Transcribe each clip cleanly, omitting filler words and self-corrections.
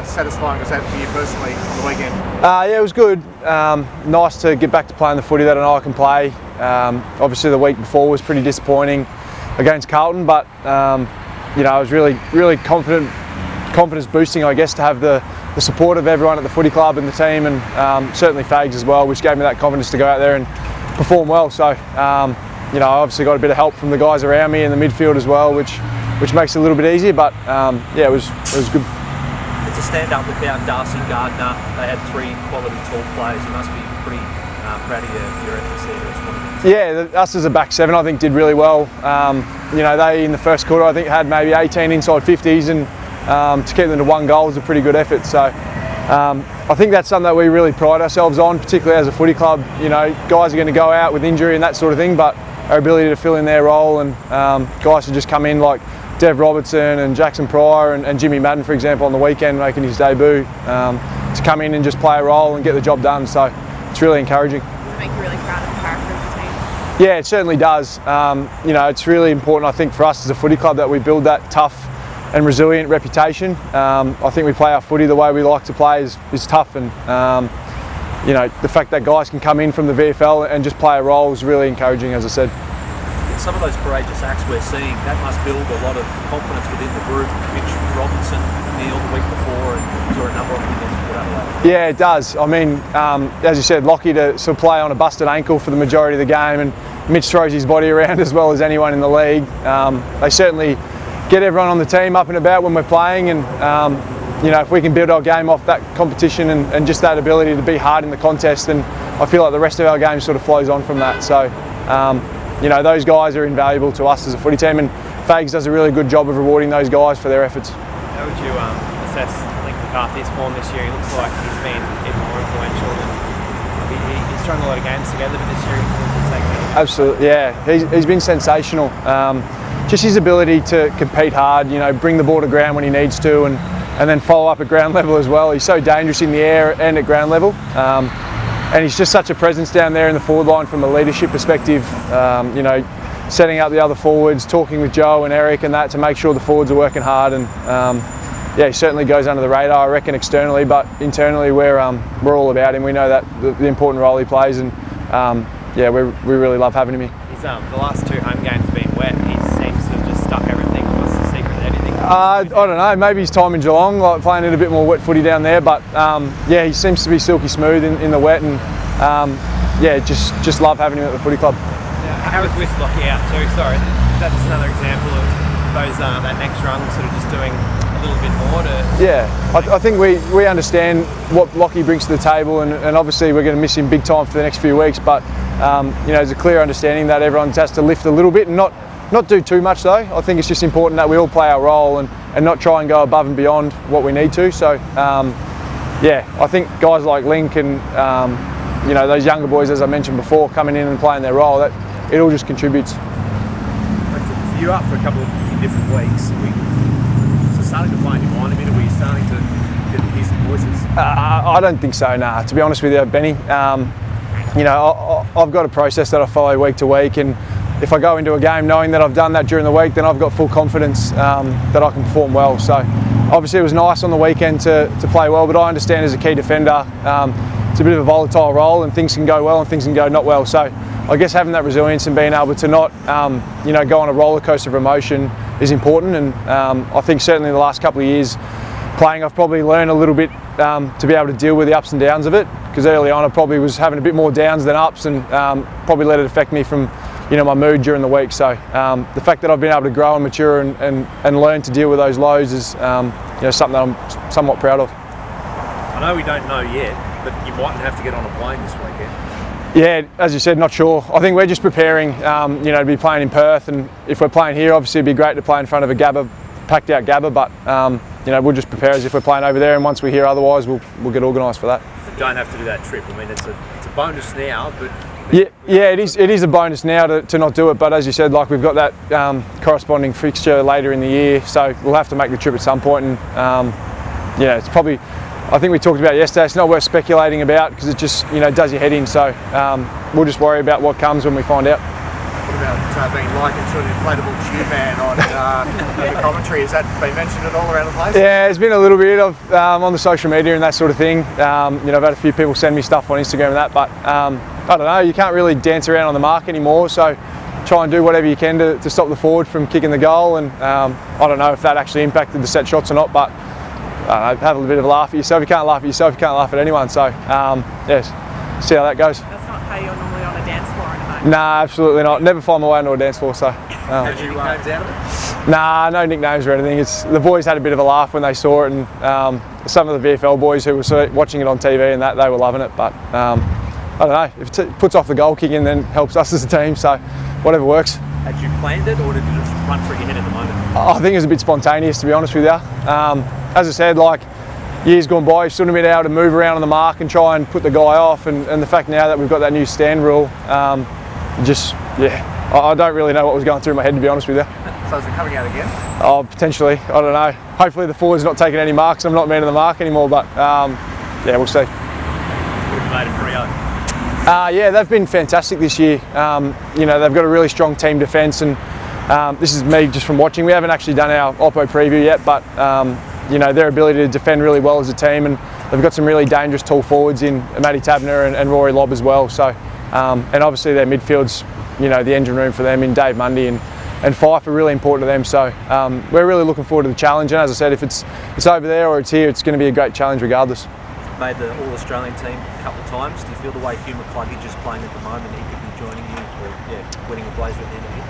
satisfying was that for you personally on the weekend? Yeah, it was good. Nice to get back to playing the footy that I know I can play. Obviously the week before was pretty disappointing against Carlton, but I was really confidence boosting, I guess, to have the support of everyone at the footy club and the team, and certainly Fags as well, which gave me that confidence to go out there and perform well. So I obviously got a bit of help from the guys around me in the midfield as well, which makes it a little bit easier. But it was good. It's a stand-up without Darcy and Gardner. They had 3 quality tall players. You must be pretty proud of your efforts there as well. Yeah, us as a back 7 I think did really well. They in the first quarter I think had maybe 18 inside 50s, and to keep them to 1 goal was a pretty good effort. So I think that's something that we really pride ourselves on, particularly as a footy club. Guys are going to go out with injury and that sort of thing, but our ability to fill in their role, and guys who just come in like Dev Robertson and Jackson Pryor and Jimmy Madden, for example, on the weekend making his debut, to come in and just play a role and get the job done. So it's really encouraging. Does it make you really proud of the character of the team? Yeah, it certainly does. It's really important, I think, for us as a footy club that we build that tough and resilient reputation. I think we play our footy the way we like to play is tough, and the fact that guys can come in from the VFL and just play a role is really encouraging, as I said. Some of those courageous acts we're seeing, that must build a lot of confidence within the group. Mitch Robinson, Neil the week before, and saw a number of them against Port Adelaide. Yeah, it does. I mean, as you said, Lockie to sort of play on a busted ankle for the majority of the game, and Mitch throws his body around as well as anyone in the league. They certainly get everyone on the team up and about when we're playing, and if we can build our game off that competition and just that ability to be hard in the contest, then I feel like the rest of our game sort of flows on from that. So those guys are invaluable to us as a footy team, and Fags does a really good job of rewarding those guys for their efforts. How would you assess Link McCarthy's form this year? He looks like he's been even more influential, and he's strung a lot of games together, but this year he's taken it. Absolutely, yeah. He's been sensational. Just his ability to compete hard, bring the ball to ground when he needs to, and then follow up at ground level as well. He's so dangerous in the air and at ground level. And he's just such a presence down there in the forward line from a leadership perspective, setting up the other forwards, talking with Joe and Eric and that to make sure the forwards are working hard. And he certainly goes under the radar, I reckon, externally, but internally we're all about him. We know that the important role he plays, and we really love having him here. The last 2 home games have been wet. He seems to have just stuck everything. What's the secret of everything? I don't know. Maybe his time in Geelong, like playing in a bit more wet footy down there. But he seems to be silky smooth in the wet, and just love having him at the footy club. How was with Lockie out too? Sorry, that's another example of those that next run sort of just doing a little bit more to. Yeah, I think we understand what Lockie brings to the table, and obviously we're going to miss him big time for the next few weeks. But there's a clear understanding that everyone has to lift a little bit and not do too much though. I think it's just important that we all play our role and not try and go above and beyond what we need to. So I think guys like Link and those younger boys, as I mentioned before, coming in and playing their role, that it all just contributes. For you, after a couple of different weeks, starting to play in your mind a bit, or were you starting to hear some voices? I don't think so, nah. To be honest with you, Benny, I've got a process that I follow week to week, and if I go into a game knowing that I've done that during the week, then I've got full confidence that I can perform well. So obviously it was nice on the weekend to play well, but I understand as a key defender, it's a bit of a volatile role, and things can go well and things can go not well. So I guess having that resilience and being able to not go on a roller coaster of emotion is important, and I think certainly in the last couple of years playing, I've probably learned a little bit to be able to deal with the ups and downs of it, because early on I probably was having a bit more downs than ups, and probably let it affect me from my mood during the week. So the fact that I've been able to grow and mature and learn to deal with those lows is something that I'm somewhat proud of. I know we don't know yet, but you mightn't have to get on a plane this weekend. Yeah, as you said, not sure. I think we're just preparing to be playing in Perth, and if we're playing here, obviously it'd be great to play in front of a packed out Gabba, but we'll just prepare as if we're playing over there, and once we hear otherwise, we'll get organised for that. You don't have to do that trip. I mean, it's a bonus now, but yeah, it is a bonus now to not do it, but as you said, like we've got that corresponding fixture later in the year, so we'll have to make the trip at some point, and it's probably, I think we talked about it yesterday, it's not worth speculating about because it just does your head in, so we'll just worry about what comes when we find out. What about being likened to an inflatable tube man on the commentary. Has that been mentioned at all around the place? Yeah, it's been a little bit of on the social media and that sort of thing. You know, I've had a few people send me stuff on Instagram and that, but I don't know, you can't really dance around on the mark anymore, so try and do whatever you can to stop the forward from kicking the goal. And I don't know if that actually impacted the set shots or not, but have a bit of a laugh at yourself. You can't laugh at yourself, you can't laugh at anyone, so yes, see how that goes. That's not how you're normally on a dance floor in a night. Nah, absolutely not. Never find my way into a dance floor, so. Had you nicknames out of it? Nah, no nicknames or anything. The boys had a bit of a laugh when they saw it, and some of the VFL boys who were watching it on TV and that, they were loving it, but I don't know, if it puts off the goal kicking, then helps us as a team, so whatever works. Had you planned it, or did it just run through your head at the moment? I think it was a bit spontaneous, to be honest with you. As I said, like years gone by, you've sort of been able to move around on the mark and try and put the guy off, and the fact now that we've got that new stand rule, I don't really know what was going through my head, to be honest with you. So is it coming out again? Oh, potentially, I don't know. Hopefully the forward's not taking any marks, I'm not man of the mark anymore, but yeah, we'll see. We've made it 3-0. Yeah, they've been fantastic this year. You know, they've got a really strong team defence, and this is me just from watching. We haven't actually done our Oppo preview yet, but you know, their ability to defend really well as a team, and they've got some really dangerous tall forwards in Matty Tabner and Rory Lobb as well. So, and obviously their midfield's, you know, the engine room for them in Dave Mundy and Fife are really important to them. So we're really looking forward to the challenge. And as I said, if it's over there or it's here, it's going to be a great challenge regardless. Made the All-Australian team a couple of times. Do you feel the way Hugh McCluggage is playing at the moment, he could be joining you or winning a blazer at the end of the year?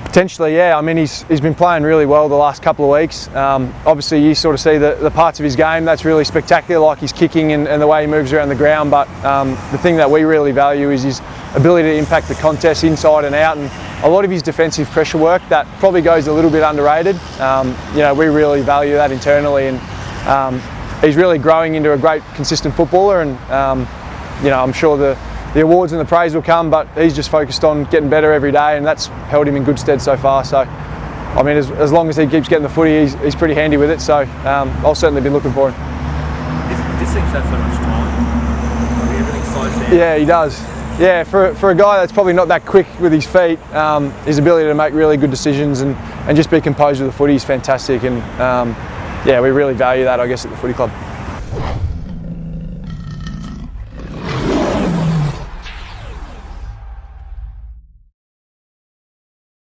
Potentially, yeah. I mean, he's been playing really well the last couple of weeks. Obviously, you sort of see the parts of his game that's really spectacular, like his kicking and the way he moves around the ground. But the thing that we really value is his ability to impact the contest inside and out, and a lot of his defensive pressure work that probably goes a little bit underrated. You know, we really value that internally, and he's really growing into a great, consistent footballer. And you know, I'm sure the awards and the praise will come, but he's just focused on getting better every day, and that's held him in good stead so far. So, I mean, as long as he keeps getting the footy, he's pretty handy with it. So, I'll certainly be looking for him. This seems to have so much time. I mean, everything slows down. Yeah, he does. Yeah, for a guy that's probably not that quick with his feet, his ability to make really good decisions and just be composed with the footy is fantastic. And yeah, we really value that, I guess, at the footy club.